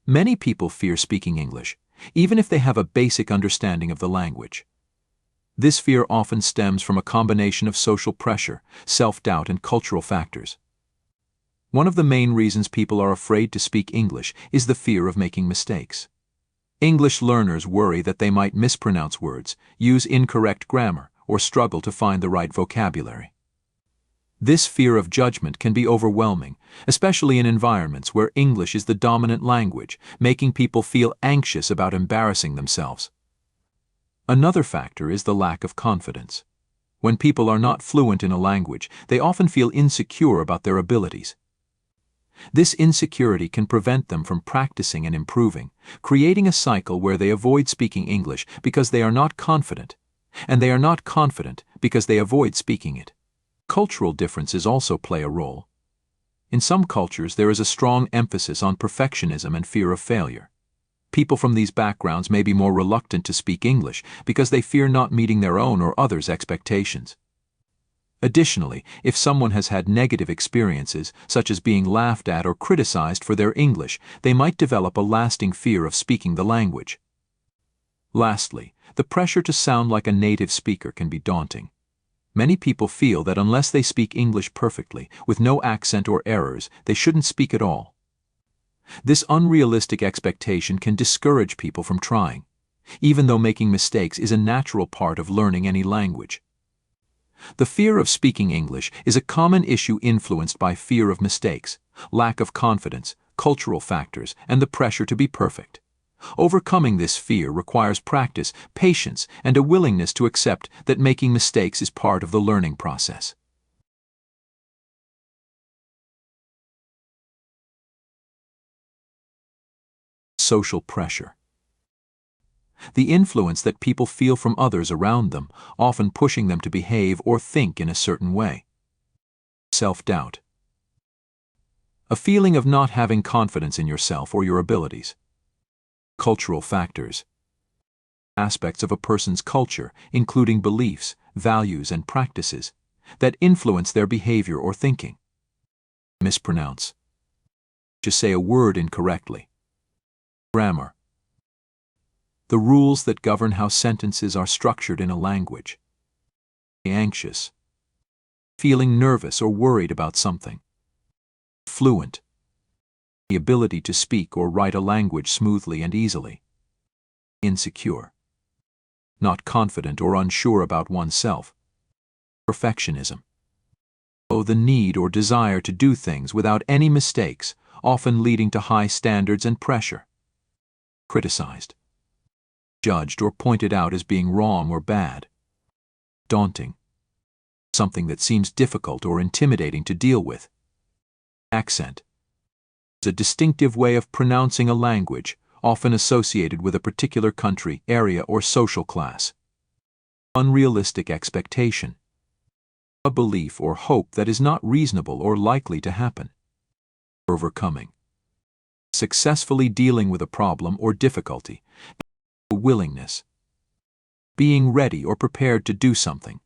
Many people fear speaking English, even if they have a basic understanding of the language. This fear often stems from a combination of social pressure, self-doubt, and cultural factors. One of the main reasons people are afraid to speak English is the fear of making mistakes. English learners worry that they might mispronounce words, use incorrect grammar, or struggle to find the right vocabulary. This fear of judgment can be overwhelming, especially in environments where English is the dominant language, making people feel anxious about embarrassing themselves. Another factor is the lack of confidence. When people are not fluent in a language, they often feel insecure about their abilities. This insecurity can prevent them from practicing and improving, creating a cycle where they avoid speaking English because they are not confident, and they are not confident because they avoid speaking it. Cultural differences also play a role. In some cultures, there is a strong emphasis on perfectionism and fear of failure. People from these backgrounds may be more reluctant to speak English because they fear not meeting their own or others' expectations. Additionally, if someone has had negative experiences, such as being laughed at or criticized for their English, they might develop a lasting fear of speaking the language. Lastly, the pressure to sound like a native speaker can be daunting. Many people feel that unless they speak English perfectly, with no accent or errors, they shouldn't speak at all. This unrealistic expectation can discourage people from trying, even though making mistakes is a natural part of learning any language. The fear of speaking English is a common issue influenced by fear of mistakes, lack of confidence, cultural factors, and the pressure to be perfect. Overcoming this fear requires practice, patience, and a willingness to accept that making mistakes is part of the learning process. Social pressure. The influence that people feel from others around them, often pushing them to behave or think in a certain way. Self-doubt. A feeling of not having confidence in yourself or your abilities. Cultural factors. Aspects of a person's culture, including beliefs, values, and practices, that influence their behavior or thinking. Mispronounce. Just say a word incorrectly. Grammar. The rules that govern how sentences are structured in a language. Anxious. Feeling nervous or worried about something. Fluent. The ability to speak or write a language smoothly and easily. Insecure. Not confident or unsure about oneself. Perfectionism. The need or desire to do things without any mistakes, often leading to high standards and pressure. Criticized. Judged or pointed out as being wrong or bad. Daunting. Something that seems difficult or intimidating to deal with. Accent. A distinctive way of pronouncing a language, often associated with a particular country, area, or social class. Unrealistic expectation. A belief or hope that is not reasonable or likely to happen. Overcoming. Successfully dealing with a problem or difficulty. Willingness. Being ready or prepared to do something.